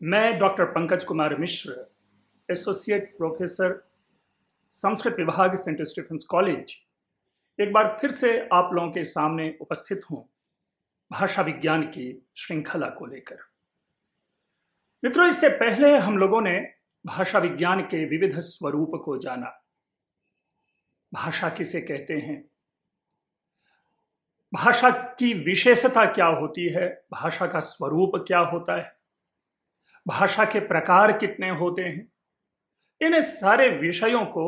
मैं doctor Pankaj Kumar Mishra, associate professor, Sanskrit विभाग, Saint Stephen's college, एक बार फिर से आप लोगों के सामने उपस्थित हूं भाषा विज्ञान की श्रृंखला को लेकर। मित्रों, इससे पहले हम लोगों ने भाषा विज्ञान के विविध स्वरूप को जाना। भाषा किसे कहते हैं, भाषा की विशेषता क्या होती है, भाषा का स्वरूप क्या होता है, भाषा के प्रकार कितने होते हैं, इन सारे विषयों को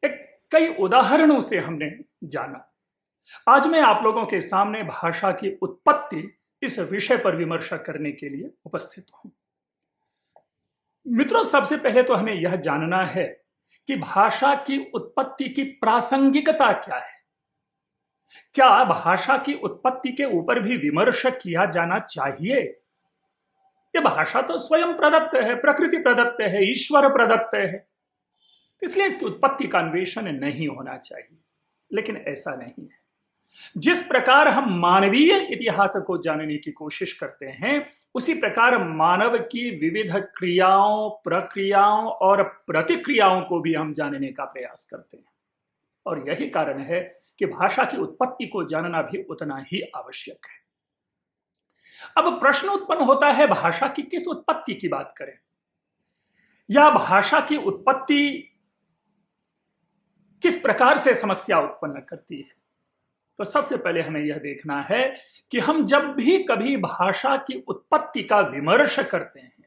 एक कई उदाहरणों से हमने जाना। आज मैं आप लोगों के सामने भाषा की उत्पत्ति इस विषय पर विमर्श करने के लिए उपस्थित हूं। मित्रों, सबसे पहले तो हमें यह जानना है कि भाषा की उत्पत्ति की प्रासंगिकता क्या है। क्या भाषा की उत्पत्ति के ऊपर भी विमर्श किया जाना चाहिए? ये भाषा तो स्वयं प्रदत्त है, प्रकृति प्रदत्त है, ईश्वर प्रदत्त है, इसलिए इसकी उत्पत्ति का अन्वेषण नहीं होना चाहिए। लेकिन ऐसा नहीं है। जिस प्रकार हम मानवीय इतिहास को जानने की कोशिश करते हैं, उसी प्रकार मानव की विविध क्रियाओं, प्रक्रियाओं और प्रतिक्रियाओं को भी हम जानने का प्रयास करते हैं। और यही कारण है कि भाषा की उत्पत्ति को जानना भी उतना ही आवश्यक है। अब प्रश्न उत्पन्न होता है, भाषा की किस उत्पत्ति की बात करें, या भाषा की उत्पत्ति किस प्रकार से समस्या उत्पन्न करती है। तो सबसे पहले हमें यह देखना है कि हम जब भी कभी भाषा की उत्पत्ति का विमर्श करते हैं,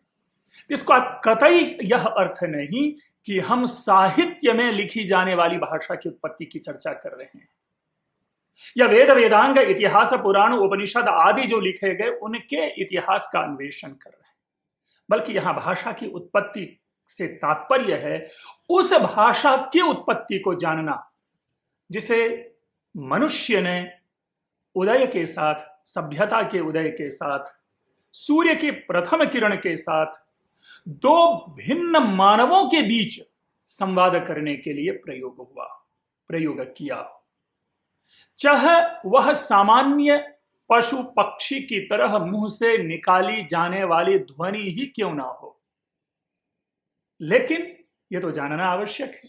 इसका कतई यह अर्थ नहीं कि हम साहित्य में लिखी जाने वाली भाषा की उत्पत्ति की चर्चा कर रहे हैं, या वेद वेदांग, इतिहास, पुराण, उपनिषद आदि जो लिखे गए उनके इतिहास का अन्वेषण कर रहे हैं। बल्कि यहां भाषा की उत्पत्ति से तात्पर्य है उस भाषा की उत्पत्ति को जानना जिसे मनुष्य ने उदय के साथ, सभ्यता के उदय के साथ, सूर्य की प्रथम किरण के साथ दो भिन्न मानवों के बीच संवाद करने के लिए प्रयोग किया। चाहे वह सामान्य पशु पक्षी की तरह मुंह से निकाली जाने वाली ध्वनि ही क्यों ना हो, लेकिन यह तो जानना आवश्यक है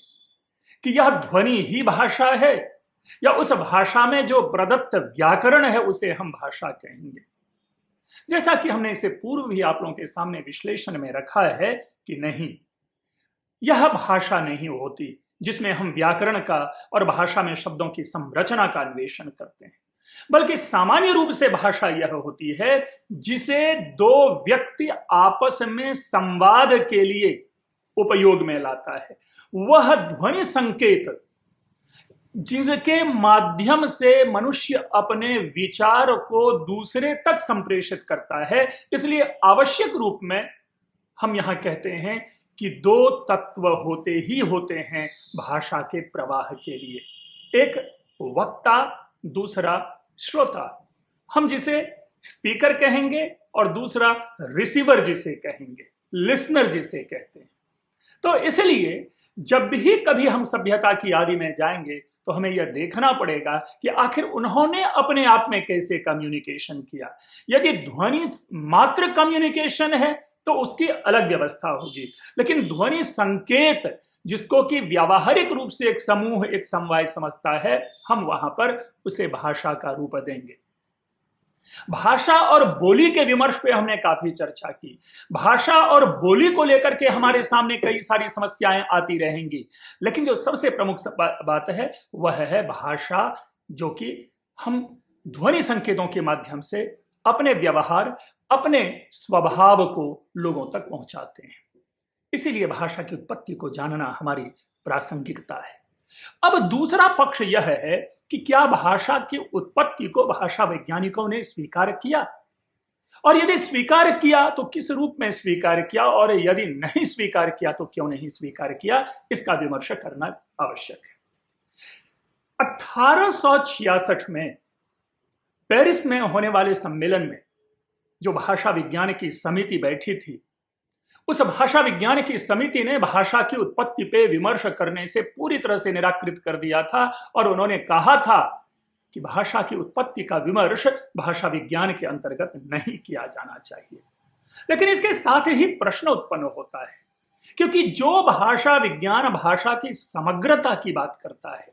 कि यह ध्वनि ही भाषा है या उस भाषा में जो प्रदत्त व्याकरण है उसे हम भाषा कहेंगे। जैसा कि हमने इसे पूर्व भी आप लोगों के सामने विश्लेषण में रखा है कि नहीं, यह भाषा नहीं होती जिसमें हम व्याकरण का और भाषा में शब्दों की संरचना का अन्वेषण करते हैं, बल्कि सामान्य रूप से भाषा यह होती है जिसे दो व्यक्ति आपस में संवाद के लिए उपयोग में लाता है। वह ध्वनि संकेत जिसके माध्यम से मनुष्य अपने विचार को दूसरे तक संप्रेषित करता है। इसलिए आवश्यक रूप में हम यहां कहते हैं कि दो तत्व होते हैं भाषा के प्रवाह के लिए, एक वक्ता, दूसरा श्रोता। हम जिसे स्पीकर कहेंगे और दूसरा रिसीवर जिसे कहेंगे, लिसनर जिसे कहते हैं। तो इसलिए जब भी कभी हम सभ्यता की आदि में जाएंगे तो हमें यह देखना पड़ेगा कि आखिर उन्होंने अपने आप में कैसे कम्युनिकेशन किया। यदि ध्वनि मात्र कम्युनिकेशन है तो उसकी अलग व्यवस्था होगी, लेकिन ध्वनि संकेत जिसको कि व्यावहारिक रूप से एक समूह, एक समवाय समझता है, हम वहां पर उसे भाषा का रूप देंगे। भाषा और बोली के विमर्श पे हमने काफी चर्चा की। भाषा और बोली को लेकर के हमारे सामने कई सारी समस्याएं आती रहेंगी, लेकिन जो सबसे प्रमुख बात है वह है भाषा, जो कि हम ध्वनि संकेतों के माध्यम से अपने व्यवहार, अपने स्वभाव को लोगों तक पहुंचाते हैं। इसीलिए भाषा की उत्पत्ति को जानना हमारी प्रासंगिकता है। अब दूसरा पक्ष यह है कि क्या भाषा की उत्पत्ति को भाषा वैज्ञानिकों ने स्वीकार किया, और यदि स्वीकार किया तो किस रूप में स्वीकार किया, और यदि नहीं स्वीकार किया तो क्यों नहीं स्वीकार किया, इसका विमर्श करना आवश्यक है। 1866 में पेरिस में होने वाले सम्मेलन में जो भाषा विज्ञान की समिति बैठी थी, उस भाषा विज्ञान की समिति ने भाषा की उत्पत्ति पे विमर्श करने से पूरी तरह से निराकृत कर दिया था, और उन्होंने कहा था कि भाषा की उत्पत्ति का विमर्श भाषा विज्ञान के अंतर्गत नहीं किया जाना चाहिए। लेकिन इसके साथ ही प्रश्न उत्पन्न होता है, क्योंकि जो भाषा विज्ञान भाषा की समग्रता की बात करता है,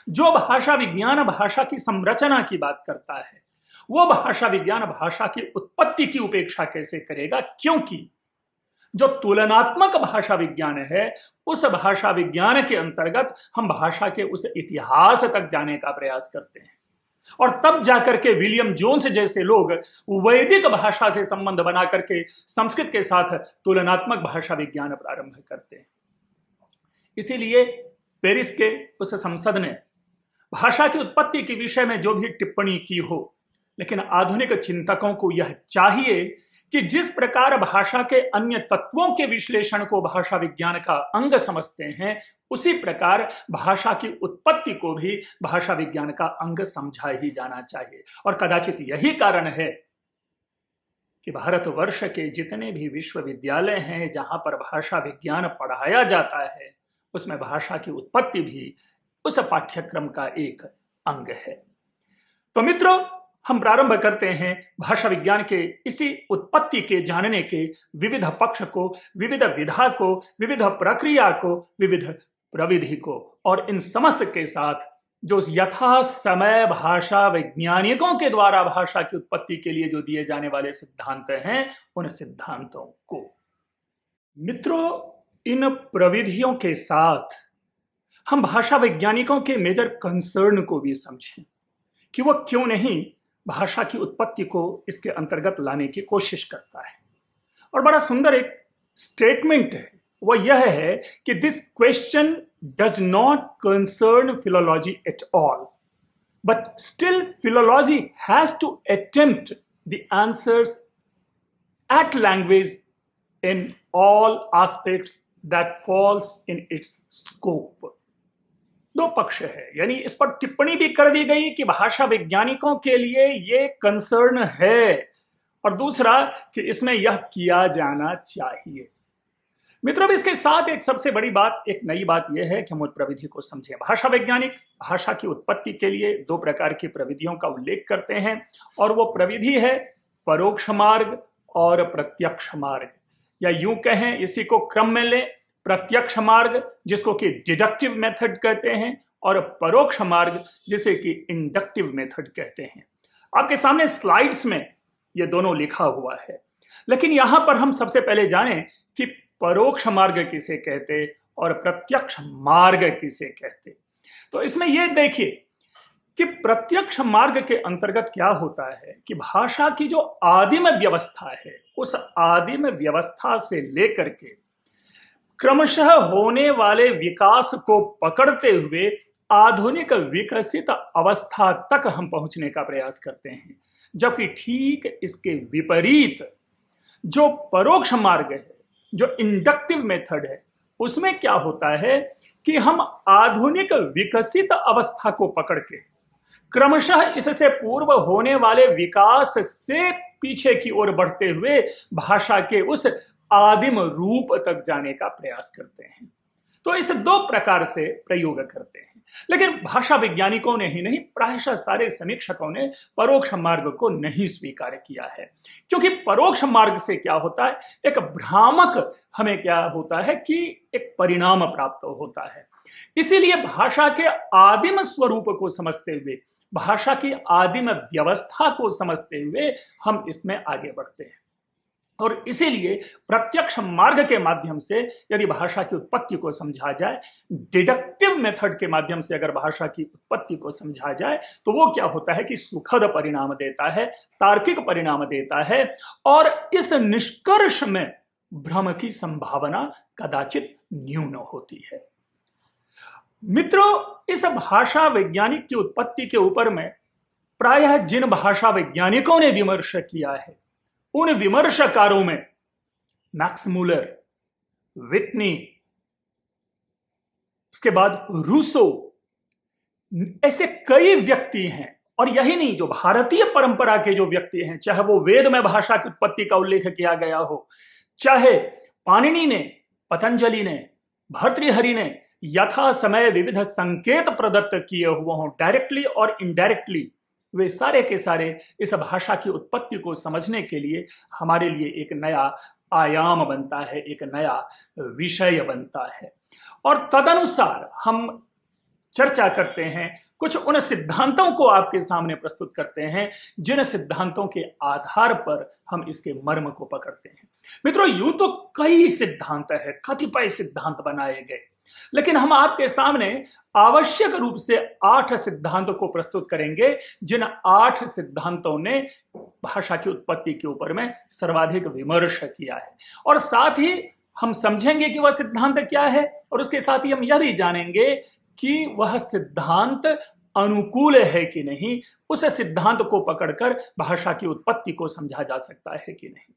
जो भाषा विज्ञान भाषा की संरचना की बात करता है, वो भाषा विज्ञान भाषा की उत्पत्ति की उपेक्षा कैसे करेगा? क्योंकि जो तुलनात्मक भाषा विज्ञान है, उस भाषा विज्ञान के अंतर्गत हम भाषा के उस इतिहास तक जाने का प्रयास करते हैं, और तब जाकर के विलियम जोन्स जैसे लोग वैदिक भाषा से संबंध बना करके संस्कृत के साथ तुलनात्मक भाषा विज्ञान प्रारंभ करते हैं। इसीलिए पेरिस के उस संसद ने भाषा की उत्पत्ति के विषय में जो भी टिप्पणी की हो, लेकिन आधुनिक चिंतकों को यह चाहिए कि जिस प्रकार भाषा के अन्य तत्वों के विश्लेषण को भाषा विज्ञान का अंग समझते हैं, उसी प्रकार भाषा की उत्पत्ति को भी भाषा विज्ञान का अंग समझा ही जाना चाहिए। और कदाचित यही कारण है कि भारतवर्ष के जितने भी विश्वविद्यालय हैं जहां पर भाषा विज्ञान पढ़ाया जाता है, उसमें भाषा की उत्पत्ति भी उस पाठ्यक्रम का एक अंग है। तो मित्रों, हम प्रारंभ करते हैं भाषा विज्ञान के इसी उत्पत्ति के जानने के विविध पक्ष को, विविध विधा को, विविध प्रक्रिया को, विविध प्रविधि को, और इन समस्त के साथ जो यथा समय भाषा वैज्ञानिकों के द्वारा भाषा की उत्पत्ति के लिए जो दिए जाने वाले सिद्धांत हैं, उन सिद्धांतों को। मित्रों, इन प्रविधियों के साथ हम भाषा वैज्ञानिकों के मेजर कंसर्न को भी समझें कि वो क्यों नहीं भाषा की उत्पत्ति को इसके अंतर्गत लाने की कोशिश करता है। और बड़ा सुंदर एक स्टेटमेंट है, वो यह है कि this question does not concern philology at all, but still philology has to attempt the answers at language in all aspects that falls in its scope. दो पक्ष है, यानी इस पर टिप्पणी भी कर दी गई कि भाषा वैज्ञानिकों के लिए ये कंसर्न है, और दूसरा कि इसमें यह किया जाना चाहिए। मित्रों, इसके साथ एक सबसे बड़ी बात, एक नई बात यह है कि हम उस प्रविधि को समझें। भाषा वैज्ञानिक भाषा की उत्पत्ति के लिए दो प्रकार की प्रविधियों का उल्लेख करते हैं, और वो प्रविधि है परोक्ष मार्ग और प्रत्यक्ष मार्ग, या यूं कहें, इसी को क्रम में लें, प्रत्यक्ष मार्ग जिसको कि डिडक्टिव मेथड कहते हैं, और परोक्ष मार्ग जिसे कि इंडक्टिव मेथड कहते हैं। आपके सामने स्लाइड्स में ये दोनों लिखा हुआ है, लेकिन यहां पर हम सबसे पहले जानें कि परोक्ष मार्ग किसे कहते और प्रत्यक्ष मार्ग किसे कहते। तो इसमें यह देखिए कि प्रत्यक्ष मार्ग के अंतर्गत क्या होता है कि भाषा की जो आदिम व्यवस्था है, उस आदिम व्यवस्था से लेकर के क्रमशः होने वाले विकास को पकड़ते हुए आधुनिक विकसित अवस्था तक हम पहुंचने का प्रयास करते हैं। जबकि ठीक इसके विपरीत जो परोक्ष मार्ग है, जो इंडक्टिव मेथड है, उसमें क्या होता है कि हम आधुनिक विकसित अवस्था को पकड़ के क्रमशः इससे पूर्व होने वाले विकास से पीछे की ओर बढ़ते हुए भाषा के उस आदिम रूप तक जाने का प्रयास करते हैं। तो इस दो प्रकार से प्रयोग करते हैं। लेकिन भाषा वैज्ञानिकों ने ही नहीं, प्रायशः सारे समीक्षकों ने परोक्ष मार्ग को नहीं स्वीकार किया है, क्योंकि परोक्ष मार्ग से क्या होता है, एक भ्रामक हमें क्या होता है कि एक परिणाम प्राप्त होता है। इसीलिए भाषा के आदिम स्वरूप को समझते हुए, भाषा की आदिम व्यवस्था को समझते हुए हम इसमें आगे बढ़ते हैं। और इसीलिए प्रत्यक्ष मार्ग के माध्यम से यदि भाषा की उत्पत्ति को समझा जाए, डिडक्टिव मेथड के माध्यम से अगर भाषा की उत्पत्ति को समझा जाए, तो वो क्या होता है कि सुखद परिणाम देता है, तार्किक परिणाम देता है, और इस निष्कर्ष में भ्रम की संभावना कदाचित न्यून होती है। मित्रों, इस भाषा वैज्ञानिक की उत्पत्ति के ऊपर में प्रायः जिन भाषा वैज्ञानिकों ने विमर्श किया है, उन विमर्शकारों में मैक्स मूलर, विटनी, उसके बाद रूसो, ऐसे कई व्यक्ति हैं। और यही नहीं, जो भारतीय परंपरा के जो व्यक्ति हैं, चाहे वो वेद में भाषा की उत्पत्ति का उल्लेख किया गया हो, चाहे पाणिनि ने, पतंजलि ने, भर्तृहरि ने यथा समय विविध संकेत प्रदत्त किए हुए हों, डायरेक्टली और इनडायरेक्टली वे सारे के सारे इस भाषा की उत्पत्ति को समझने के लिए हमारे लिए एक नया आयाम बनता है, एक नया विषय बनता है। और तदनुसार हम चर्चा करते हैं, कुछ उन सिद्धांतों को आपके सामने प्रस्तुत करते हैं जिन सिद्धांतों के आधार पर हम इसके मर्म को पकड़ते हैं। मित्रों, यूं तो कई सिद्धांत है, कतिपय सिद्धांत बनाए गए, लेकिन हम आपके सामने आवश्यक रूप से 8 सिद्धांतों को प्रस्तुत करेंगे जिन 8 सिद्धांतों ने भाषा की उत्पत्ति के ऊपर में सर्वाधिक विमर्श किया है। और साथ ही हम समझेंगे कि वह सिद्धांत क्या है, और उसके साथ ही हम यह भी जानेंगे कि वह सिद्धांत अनुकूल है कि नहीं, उस सिद्धांत को पकड़कर भाषा की उत्पत्ति को समझा जा सकता है कि नहीं।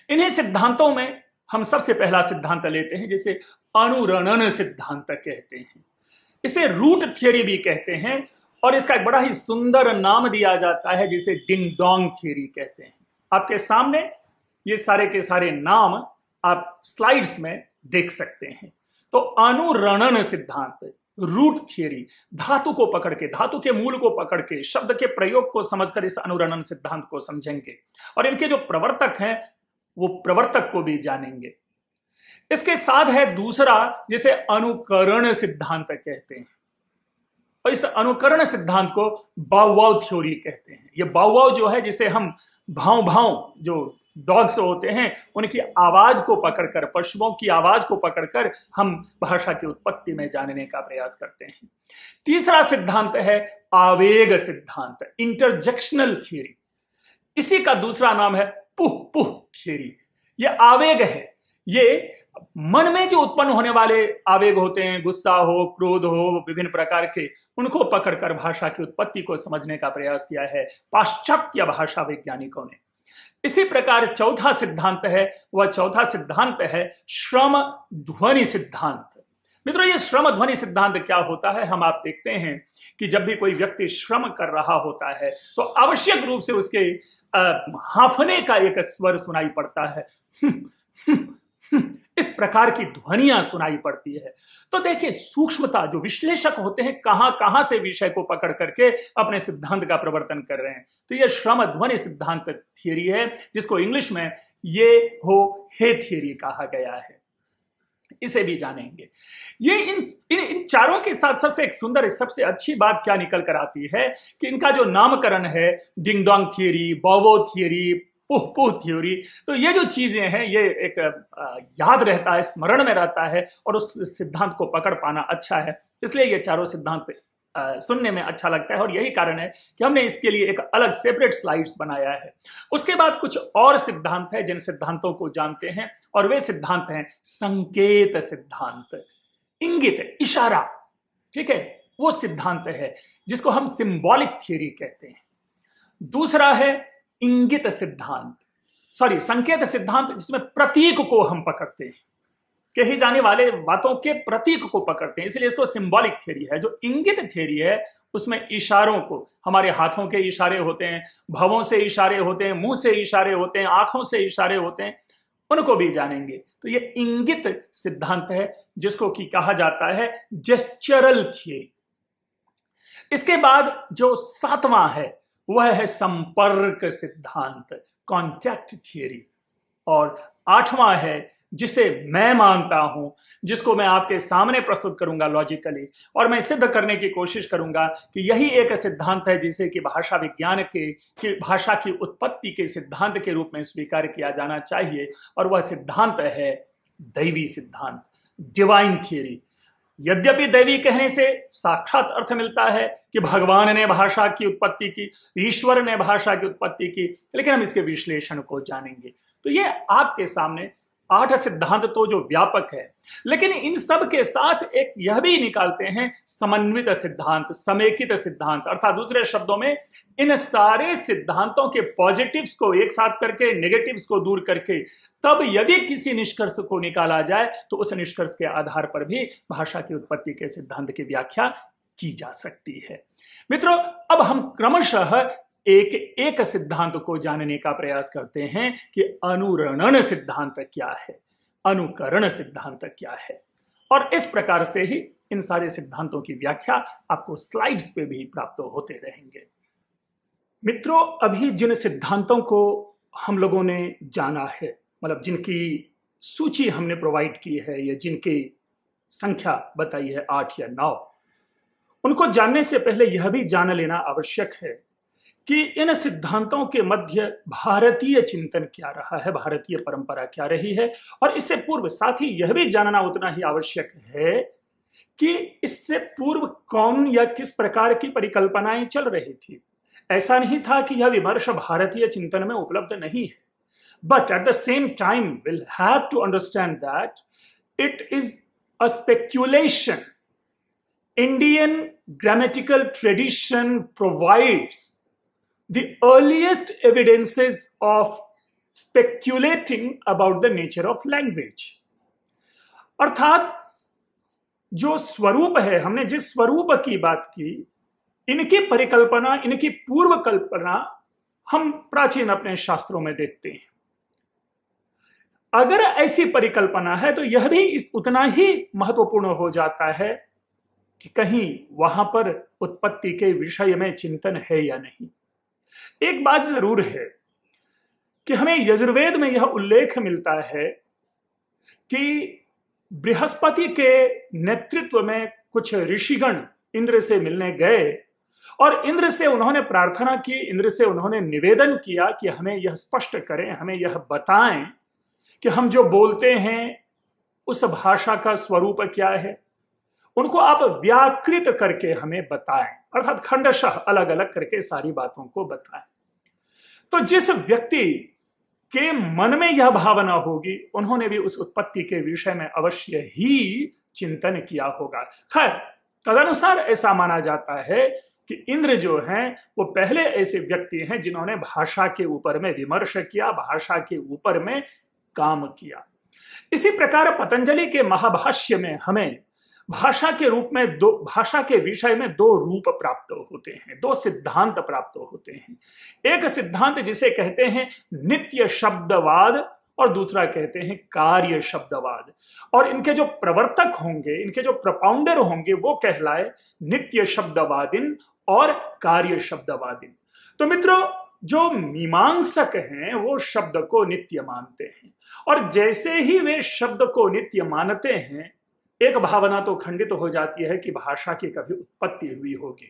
इन्हीं सिद्धांतों में हम सबसे पहला सिद्धांत लेते हैं जिसे अनुरणन सिद्धांत कहते हैं। इसे रूट थियरी भी कहते हैं, और इसका एक बड़ा ही सुंदर नाम दिया जाता है जिसे डिंग डोंग थियरी कहते हैं। आपके सामने ये सारे के सारे नाम आप स्लाइड्स में देख सकते हैं। तो अनुरणन सिद्धांत, रूट थियरी, धातु को पकड़ के, धातु के मूल को पकड़ के, शब्द के प्रयोग को समझकर इस अनुरणन सिद्धांत को समझेंगे, और इनके जो प्रवर्तक हैं वो प्रवर्तक को भी जानेंगे। इसके साथ है दूसरा जिसे अनुकरण सिद्धांत कहते हैं, और इस अनुकरण सिद्धांत को बाउवाव थ्योरी कहते हैं। ये बाउवाव जो है, जिसे हम भाव भाव, जो डॉग्स होते हैं उनकी आवाज को पकड़कर, पशुओं की आवाज को पकड़कर हम भाषा की उत्पत्ति में जानने का प्रयास करते हैं। तीसरा सिद्धांत है आवेग सिद्धांत, इंटरजेक्शनल थियरी। इसी का दूसरा नाम है पुह पुह थियरी। यह आवेग है, ये मन में जो उत्पन्न होने वाले आवेग होते हैं, गुस्सा हो, क्रोध हो, विभिन्न प्रकार के, उनको पकड़कर भाषा की उत्पत्ति को समझने का प्रयास किया है पाश्चात्य भाषा वैज्ञानिकों ने। इसी प्रकार चौथा सिद्धांत है, वह चौथा सिद्धांत है श्रम ध्वनि सिद्धांत। मित्रों, ये श्रम ध्वनि सिद्धांत क्या होता है, हम आप देखते हैं कि जब भी कोई व्यक्ति श्रम कर रहा होता है तो आवश्यक रूप से उसके हांफने का एक स्वर सुनाई पड़ता है, इस प्रकार की ध्वनियां सुनाई पड़ती है। तो देखिए सूक्ष्मता, जो विश्लेषक होते हैं कहां कहां से विषय को पकड़ करके अपने सिद्धांत का प्रवर्तन कर रहे हैं। तो यह श्रम ध्वनि सिद्धांत थियरी है, जिसको इंग्लिश में ये हो हे थियरी कहा गया है। इसे भी जानेंगे। ये इन चारों के साथ सबसे एक सुंदर, सबसे अच्छी बात क्या निकल कर आती है कि इनका जो नामकरण है, ding dong theory, bow wow theory, pooh pooh theory, तो ये जो चीजें हैं ये एक याद रहता है, स्मरण में रहता है, और उस सिद्धांत को पकड़ पाना अच्छा है। इसलिए ये चारों सिद्धांत सुनने में अच्छा लगता है, और यही कारण है कि हमने इसके लिए एक अलग सेपरेट स्लाइड्स बनाया है। उसके बाद कुछ और सिद्धांत है जिन सिद्धांतों को जानते हैं, और वे सिद्धांत हैं संकेत सिद्धांत, इंगित, इशारा। ठीक है, वो सिद्धांत है जिसको हम सिंबॉलिक थियरी कहते हैं। दूसरा है इंगित सिद्धांत, संकेत सिद्धांत, जिसमें प्रतीक को हम पकड़ते हैं, कही जाने वाले बातों के प्रतीक को पकड़ते हैं, इसलिए इसको सिंबॉलिक थ्योरी है। जो इंगित थ्योरी है उसमें इशारों को, हमारे हाथों के इशारे होते हैं, भवों से इशारे होते हैं, मुंह से इशारे होते हैं, आंखों से इशारे होते हैं, उनको भी जानेंगे। तो ये इंगित सिद्धांत है जिसको कि कहा जाता है जेस्चरल थ्योरी। इसके बाद जो सातवां है वह है संपर्क सिद्धांत, कॉन्टैक्ट थियरी। और आठवां है जिसे मैं मानता हूं, जिसको मैं आपके सामने प्रस्तुत करूंगा लॉजिकली, और मैं सिद्ध करने की कोशिश करूंगा कि यही एक सिद्धांत है जिसे कि भाषा विज्ञान के भाषा की उत्पत्ति के सिद्धांत के रूप में स्वीकार किया जाना चाहिए, और वह सिद्धांत है दैवी सिद्धांत, डिवाइन थियरी। यद्यपि दैवी कहने से साक्षात अर्थ मिलता है कि भगवान ने भाषा की उत्पत्ति की, ईश्वर ने भाषा की उत्पत्ति की, लेकिन हम इसके विश्लेषण को जानेंगे। तो ये आपके सामने 8 सिद्धांत तो जो व्यापक है, लेकिन इन सब के साथ एक यह भी निकालते हैं समन्वित सिद्धांत, समेकित सिद्धांत, अर्थात दूसरे शब्दों में इन सारे सिद्धांतों के पॉजिटिव्स को एक साथ करके नेगेटिव्स को दूर करके तब यदि किसी निष्कर्ष को निकाला जाए तो उस निष्कर्ष के आधार पर भी भाषा की उत्पत्ति के सिद्धांत की व्याख्या की जा सकती है। मित्रों, अब हम क्रमशः एक एक सिद्धांत को जानने का प्रयास करते हैं कि अनुरणन सिद्धांत क्या है, अनुकरण सिद्धांत क्या है, और इस प्रकार से ही इन सारे सिद्धांतों की व्याख्या आपको स्लाइड्स पे भी प्राप्त होते रहेंगे। मित्रों, अभी जिन सिद्धांतों को हम लोगों ने जाना है, मतलब जिनकी सूची हमने प्रोवाइड की है या जिनकी संख्या बताई है 8 या 9, उनको जानने से पहले यह भी जान लेना आवश्यक है कि इन सिद्धांतों के मध्य भारतीय चिंतन क्या रहा है, भारतीय परंपरा क्या रही है। और इससे पूर्व साथ ही यह भी जानना उतना ही आवश्यक है कि इससे पूर्व कौन या किस प्रकार की परिकल्पनाएं चल रही थी। ऐसा नहीं था कि यह विमर्श भारतीय चिंतन में उपलब्ध नहीं है, but at the same time will have to understand that it is a speculation. Indian grammatical tradition provides the earliest evidences of speculating about the nature of language। अर्थात जो स्वरूप है, हमने जिस स्वरूप की बात की, इनकी परिकल्पना, इनकी पूर्व कल्पना हम प्राचीन अपने शास्त्रों में देखते हैं। अगर ऐसी परिकल्पना है तो यह भी उतना ही महत्वपूर्ण हो जाता है कि कहीं वहां पर उत्पत्ति के विषय में चिंतन है या नहीं। एक बात जरूर है कि हमें यजुर्वेद में यह उल्लेख मिलता है कि बृहस्पति के नेतृत्व में कुछ ऋषिगण इंद्र से मिलने गए और इंद्र से उन्होंने प्रार्थना की, इंद्र से उन्होंने निवेदन किया कि हमें यह स्पष्ट करें, हमें यह बताएं कि हम जो बोलते हैं उस भाषा का स्वरूप क्या है, उनको आप व्याकृत करके हमें बताएं, अर्थात खंडशः अलग अलग करके सारी बातों को बताएं। तो जिस व्यक्ति के मन में यह भावना होगी, उन्होंने भी उस उत्पत्ति के विषय में अवश्य ही चिंतन किया होगा। खैर, तदनुसार ऐसा माना जाता है कि इंद्र जो हैं वो पहले ऐसे व्यक्ति हैं जिन्होंने भाषा के ऊपर में विमर्श किया, भाषा के ऊपर में काम किया। इसी प्रकार पतंजलि के महाभाष्य में हमें भाषा के रूप में भाषा के विषय में 2 रूप प्राप्त होते हैं, 2 सिद्धांत प्राप्त होते हैं। एक सिद्धांत जिसे कहते हैं नित्य शब्दवाद और दूसरा कहते हैं कार्य शब्दवाद। और इनके जो प्रवर्तक होंगे, इनके जो प्रपाउंडर होंगे, वो कहलाए नित्य शब्दवादिन और कार्य शब्दवादिन। तो मित्रों, जो मीमांसक हैं वो शब्द को नित्य मानते हैं, और जैसे ही वे शब्द को नित्य मानते हैं, एक भावना तो खंडित हो जाती है कि भाषा की कभी उत्पत्ति हुई होगी,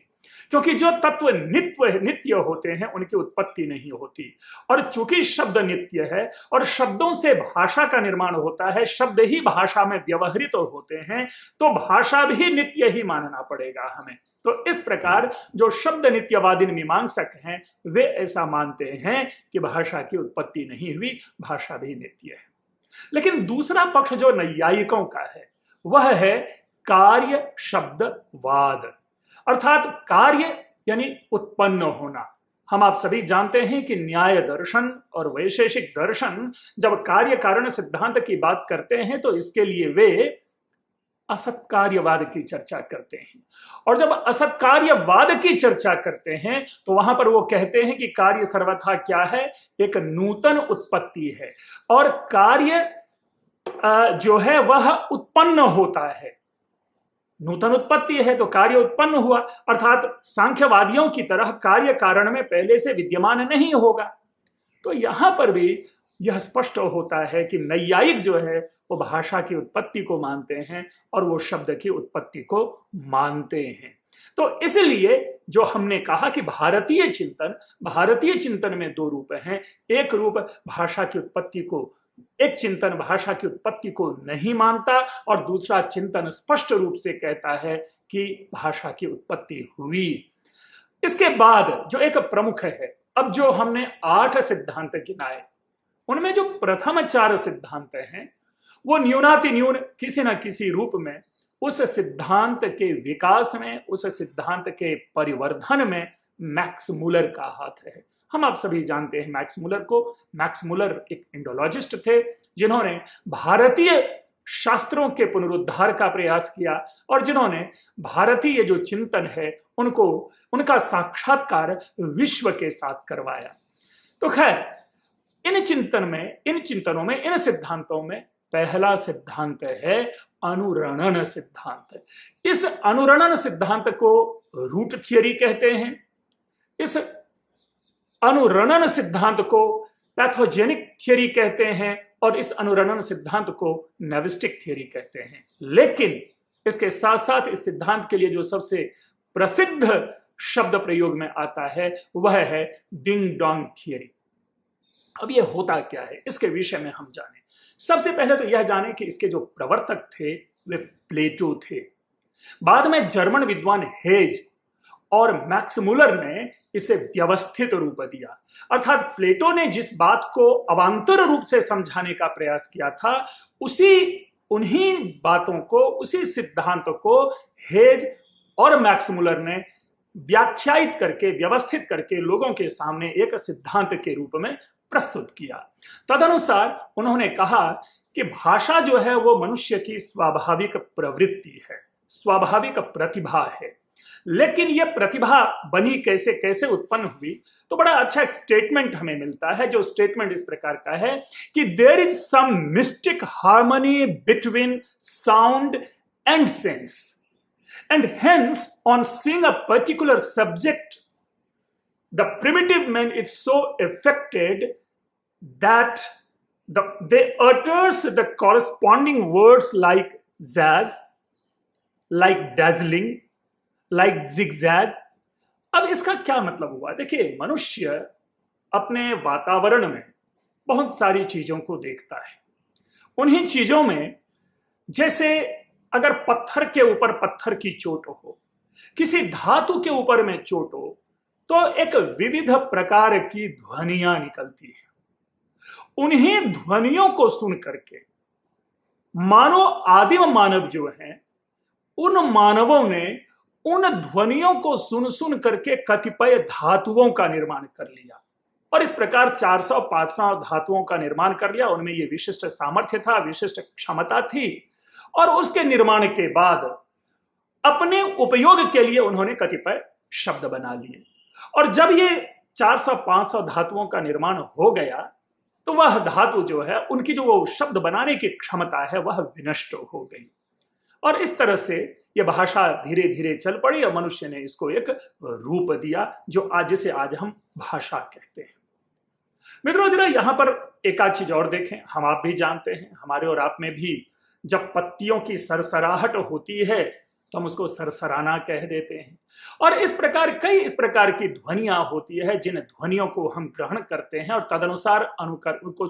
क्योंकि जो तत्व नित्य होते हैं उनकी उत्पत्ति नहीं होती। और चूंकि शब्द नित्य है और शब्दों से भाषा का निर्माण होता है, शब्द ही भाषा में व्यवहृत होते हैं, तो भाषा भी नित्य ही मानना पड़ेगा हमें। तो इस प्रकार जो शब्द नित्यवादी मीमांसक हैं वे ऐसा मानते हैं कि भाषा की उत्पत्ति नहीं हुई, भाषा भी नित्य है। लेकिन दूसरा पक्ष जो नैयायिकों का है वह है कार्य शब्दवाद, अर्थात कार्य यानी उत्पन्न होना। हम आप सभी जानते हैं कि न्याय दर्शन और वैशेषिक दर्शन जब कार्य कारण सिद्धांत की बात करते हैं तो इसके लिए वे असत कार्यवाद की चर्चा करते हैं, और जब असत कार्यवाद की चर्चा करते हैं तो वहां पर वो कहते हैं कि कार्य सर्वथा क्या है, एक नूतन उत्पत्ति है, और कार्य जो है वह उत्पन्न होता है। नूतन उत्पत्ति है तो कार्य उत्पन्न हुआ, अर्थात सांख्यवादियों की तरह कार्य कारण में पहले से विद्यमान नहीं होगा। तो यहां पर भी यह स्पष्ट होता है कि नैयायिक जो है वो भाषा की उत्पत्ति को मानते हैं और वो शब्द की उत्पत्ति को मानते हैं। तो इसलिए जो हमने कहा कि भारतीय चिंतन में 2 रूप हैं। एक रूप भाषा की उत्पत्ति को, एक चिंतन भाषा की उत्पत्ति को नहीं मानता, और दूसरा चिंतन स्पष्ट रूप से कहता है कि भाषा की उत्पत्ति हुई। इसके बाद जो एक प्रमुख है, अब जो हमने 8 सिद्धांत गिनाए, उनमें जो प्रथम 4 सिद्धांत हैं वो न्यूनातिन्यून किसी न किसी रूप में उस सिद्धांत के विकास में, उस सिद्धांत के परिवर्धन में मैक्स मूलर का हाथ है। हम आप सभी जानते हैं मैक्स मूलर को। मैक्स मूलर एक इंडोलॉजिस्ट थे जिन्होंने भारतीय शास्त्रों के पुनरुद्धार का प्रयास किया और जिन्होंने भारतीय जो चिंतन है उनका साक्षात्कार विश्व के साथ करवाया। तो खैर, इन चिंतनों में, इन सिद्धांतों में पहला सिद्धांत है अनुरणन सिद्धांत। इस अनुरणन सिद्धांत को रूट थियरी कहते हैं। इस अनुरणन सिद्धांत को पैथोजेनिक थियरी कहते हैं और इस अनुरणन सिद्धांत को नेविस्टिक थियरी कहते हैं। लेकिन इसके साथ साथ इस सिद्धांत के लिए जो सबसे प्रसिद्ध शब्द प्रयोग में आता है वह है डिंग डोंग थियरी। अब यह होता क्या है, इसके विषय में हम जाने। सबसे पहले तो यह जाने कि इसके जो प्रवर्तक थे वे प्लेटो थे। बाद में जर्मन विद्वान हेज और मैक्स मुलर ने इसे व्यवस्थित रूप दिया। अर्थात प्लेटो ने जिस बात को अवांतर रूप से समझाने का प्रयास किया था, उन्हीं बातों को, उसी सिद्धांत को हेज और मैक्स मुलर ने व्याख्यायित करके, व्यवस्थित करके लोगों के सामने एक सिद्धांत के रूप में प्रस्तुत किया। तदनुसार उन्होंने कहा कि भाषा जो है वो मनुष्य की स्वाभाविक प्रवृत्ति है, स्वाभाविक प्रतिभा है। लेकिन यह प्रतिभा बनी कैसे, कैसे उत्पन्न हुई, तो बड़ा अच्छा एक स्टेटमेंट हमें मिलता है, जो स्टेटमेंट इस प्रकार का है कि there is some mystic harmony between sound and sense, and hence on seeing a particular subject the primitive man is so affected that they utters the corresponding words like zaz, like dazzling, like zigzag। अब इसका क्या मतलब हुआ? देखिए, मनुष्य अपने वातावरण में बहुत सारी चीजों को देखता है। उन्हीं चीजों में जैसे अगर पत्थर के ऊपर पत्थर की चोट हो, किसी धातु के ऊपर में चोट हो, तो एक विविध प्रकार की ध्वनियां निकलती है। उन्हीं ध्वनियों को सुन करके मानो आदिम मानव जो हैं, उन मानवों ने उन ध्वनियों को सुन सुन करके कतिपय धातुओं का निर्माण कर लिया और इस प्रकार 400-500 धातुओं का निर्माण कर लिया। उनमें यह विशिष्ट सामर्थ्य था, विशिष्ट क्षमता थी, और उसके निर्माण के बाद अपने उपयोग के लिए उन्होंने कतिपय शब्द बना लिए। और जब ये 400-500 धातुओं का निर्माण हो गया तो वह धातु जो है, उनकी जो वो शब्द बनाने की क्षमता है, वह विनष्ट हो गई। और इस तरह से यह भाषा धीरे धीरे चल पड़ी और मनुष्य ने इसको एक रूप दिया जो आज, जिसे आज हम भाषा कहते हैं। मित्रों, जरा यहां पर एक आध चीज और देखें। हम आप भी जानते हैं, हमारे और आप में भी जब पत्तियों की सरसराहट होती है तो हम उसको सरसराना कह देते हैं। और इस प्रकार की ध्वनियां होती है जिन ध्वनियों को हम ग्रहण करते हैं और तदनुसार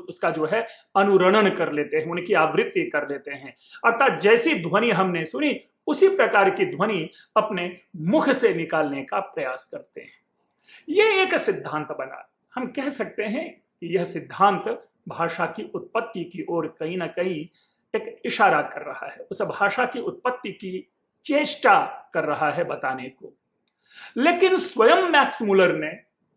उसका जो है अनुरणन कर लेते हैं, उनकी आवृत्ति कर लेते हैं। अर्थात जैसी ध्वनि हमने सुनी उसी प्रकार की ध्वनि अपने मुख से निकालने का प्रयास करते हैं। ये एक सिद्धांत बना। हम कह सकते हैं कि यह सिद्धांत भाषा की उत्पत्ति की ओर कहीं ना कहीं एक इशारा कर रहा है, उस भाषा की उत्पत्ति की चेष्टा कर रहा है बताने को। लेकिन स्वयं मैक्स मुलर ने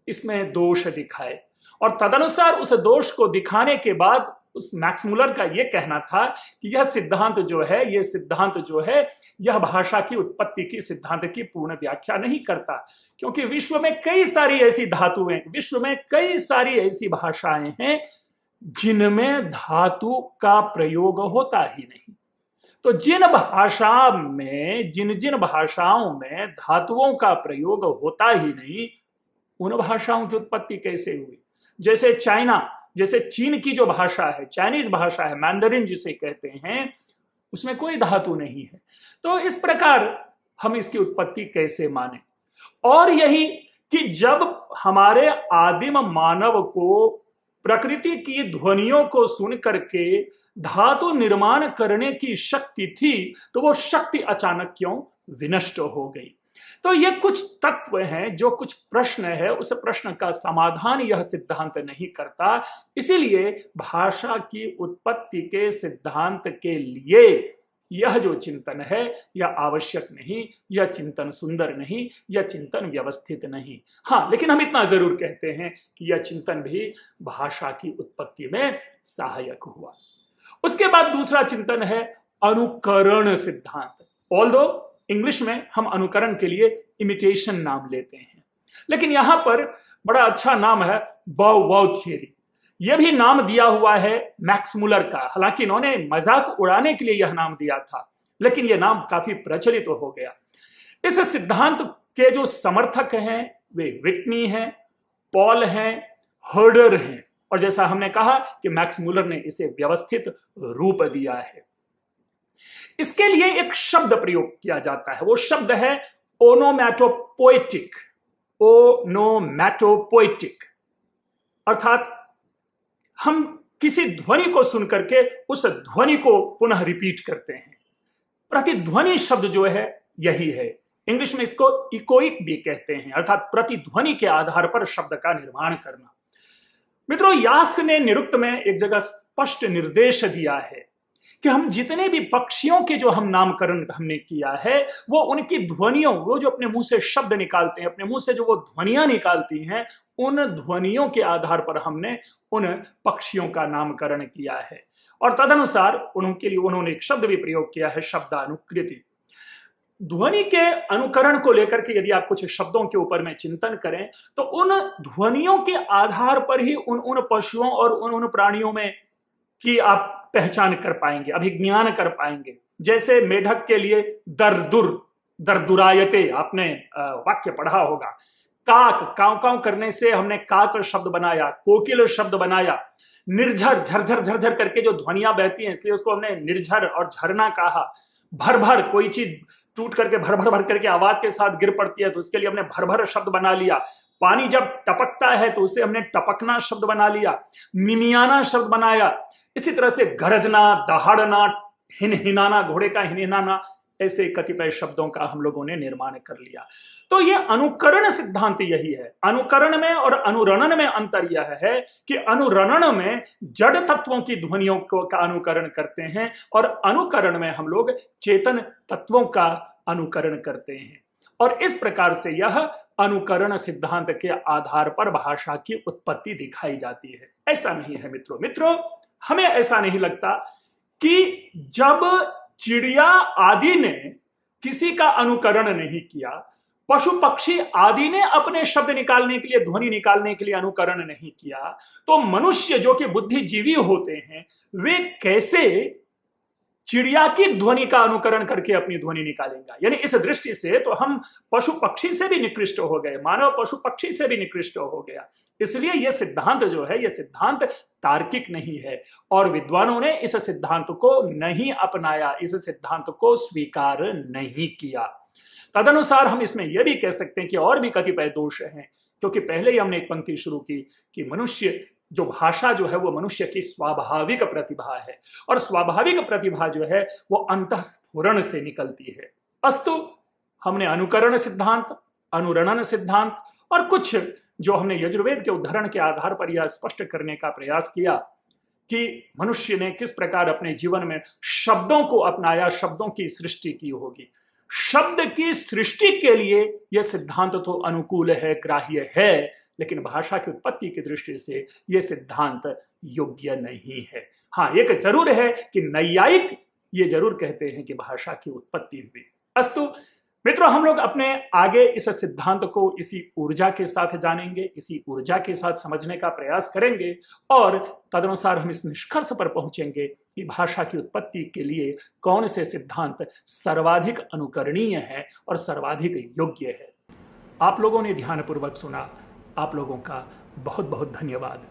इसमें दोष दिखाए और तदनुसार उस दोष को दिखाने के बाद उस मैक्स मुलर का यह कहना था कि यह सिद्धांत जो है यह भाषा की उत्पत्ति की सिद्धांत की पूर्ण व्याख्या नहीं करता, क्योंकि विश्व में कई सारी ऐसी धातुएं, विश्व में कई सारी ऐसी भाषाएं हैं जिनमें धातु का प्रयोग होता ही नहीं। तो जिन जिन भाषाओं में धातुओं का प्रयोग होता ही नहीं, उन भाषाओं की उत्पत्ति कैसे हुई? जैसे चीन की जो भाषा है, चाइनीज भाषा है, मैंडरिन जिसे कहते हैं, उसमें कोई धातु नहीं है। तो इस प्रकार हम इसकी उत्पत्ति कैसे माने? और यही कि जब हमारे आदिम मानव को प्रकृति की ध्वनियों को सुन करके धातु निर्माण करने की शक्ति थी, तो वो शक्ति अचानक क्यों विनष्ट हो गई? तो ये कुछ तत्व हैं, जो कुछ प्रश्न है, उस प्रश्न का समाधान यह सिद्धांत नहीं करता। इसीलिए भाषा की उत्पत्ति के सिद्धांत के लिए यह जो चिंतन है यह आवश्यक नहीं, यह चिंतन सुंदर नहीं, यह चिंतन व्यवस्थित नहीं। हाँ, लेकिन हम इतना जरूर कहते हैं कि यह चिंतन भी भाषा की उत्पत्ति में सहायक हुआ। उसके बाद दूसरा चिंतन है अनुकरण सिद्धांत। ऑल्दो इंग्लिश में हम अनुकरण के लिए इमिटेशन नाम लेते हैं, लेकिन यहां पर बड़ा अच्छा नाम है बाउ वाउ थियरी। यह भी नाम दिया हुआ है मैक्स मुलर का। हालांकि इन्होंने मजाक उड़ाने के लिए यह नाम दिया था, लेकिन यह नाम काफी प्रचलित हो गया। इस सिद्धांत के जो समर्थक हैं वे विटनी हैं पॉल हैं, हर्डर हैं, और जैसा हमने कहा कि मैक्स मुलर ने इसे व्यवस्थित रूप दिया है। इसके लिए एक शब्द प्रयोग किया जाता है, वो शब्द है ओनोमैटोपोएटिक। ओनोमैटोपोएटिक अर्थात हम किसी ध्वनि को सुनकर के उस ध्वनि को पुनः रिपीट करते हैं। प्रतिध्वनि शब्द जो है यही है। इंग्लिश में इसको इकोइक भी कहते हैं, अर्थात प्रतिध्वनि के आधार पर शब्द का निर्माण करना। मित्रों, यास्क ने निरुक्त में एक जगह स्पष्ट निर्देश दिया है कि हम जितने भी पक्षियों के जो हम नामकरण हमने किया है, वो उनकी ध्वनियों, वो जो अपने मुंह से शब्द निकालते हैं, अपने मुंह से जो वो ध्वनियां निकालती हैं, उन ध्वनियों के आधार पर हमने उन पक्षियों का नामकरण किया है। और तदनुसार उनके लिए उन्होंने एक शब्द भी प्रयोग किया है, शब्दानुकृति। ध्वनि के अनुकरण को लेकर के यदि आप कुछ शब्दों के ऊपर में चिंतन करें तो उन ध्वनियों के आधार पर ही उन पशुओं और उन प्राणियों में की आप पहचान कर पाएंगे, अभिज्ञान कर पाएंगे। जैसे मेढक के लिए दरदुरायते, आपने वाक्य पढ़ा होगा। काक, काव काव करने से हमने काक शब्द बनाया, कोकिल शब्द बनाया। निर्झर, झरझर झरझर करके जो ध्वनियां बहती हैं, इसलिए उसको हमने निर्झर और झरना कहा। भर भर, कोई चीज टूट करके भर भर भर करके आवाज के साथ गिर पड़ती है तो उसके लिए हमने भर भर शब्द बना लिया। पानी जब टपकता है तो उसे हमने टपकना शब्द बना लिया, मिमियाना शब्द बनाया। इसी तरह से गरजना, दहाड़ना, हिनहिनाना, घोड़े का हिनहिनाना, ऐसे कतिपय शब्दों का हम लोगों ने निर्माण कर लिया। तो यह अनुकरण सिद्धांत यही है। अनुकरण में और अनुरणन में अंतर यह है कि अनुरणन में जड़ तत्वों की ध्वनियों का अनुकरण करते हैं और अनुकरण में हम लोग चेतन तत्वों का अनुकरण करते हैं। और इस प्रकार से यह अनुकरण सिद्धांत के आधार पर भाषा की उत्पत्ति दिखाई जाती है। ऐसा नहीं है मित्रों, हमें ऐसा नहीं लगता कि जब चिड़िया आदि ने किसी का अनुकरण नहीं किया, पशु पक्षी आदि ने अपने शब्द निकालने के लिए, ध्वनि निकालने के लिए अनुकरण नहीं किया, तो मनुष्य जो कि बुद्धिजीवी होते हैं, वे कैसे चिड़िया की ध्वनि का अनुकरण करके अपनी ध्वनि निकालेंगे? यानी इस दृष्टि से तो हम पशु पक्षी से भी निकृष्ट हो गए, मानव पशु पक्षी से भी निकृष्ट हो गया। इसलिए यह सिद्धांत जो है, यह सिद्धांत तार्किक नहीं है और विद्वानों ने इस सिद्धांत को नहीं अपनाया, इस सिद्धांत को स्वीकार नहीं किया। तदनुसार हम इसमें यह भी कह सकते हैं कि और भी कतिपय दोष हैं, क्योंकि पहले ही हमने एक पंक्ति शुरू की कि मनुष्य जो भाषा जो है वो मनुष्य की स्वाभाविक प्रतिभा है और स्वाभाविक प्रतिभा जो है वो अंतःस्फुरण से निकलती है। अस्तु, हमने अनुकरण सिद्धांत, अनुरणन सिद्धांत और कुछ जो हमने यजुर्वेद के उदाहरण के आधार पर यह स्पष्ट करने का प्रयास किया कि मनुष्य ने किस प्रकार अपने जीवन में शब्दों को अपनाया, शब्दों की सृष्टि की होगी। शब्द की सृष्टि के लिए यह सिद्धांत तो अनुकूल है, ग्राह्य है, लेकिन भाषा की उत्पत्ति की दृष्टि से यह सिद्धांत योग्य नहीं है। हाँ, एक जरूर है कि नैयायिक ये जरूर कहते हैं कि भाषा की उत्पत्ति हुई। अस्तु मित्रों, हम लोग अपने आगे इस सिद्धांत को इसी ऊर्जा के साथ जानेंगे, इसी ऊर्जा के साथ समझने का प्रयास करेंगे और तदनुसार हम इस निष्कर्ष पर पहुंचेंगे कि भाषा की उत्पत्ति के लिए कौन से सिद्धांत सर्वाधिक अनुकरणीय है और सर्वाधिक योग्य है। आप लोगों ने ध्यानपूर्वक सुना, आप लोगों का बहुत बहुत धन्यवाद।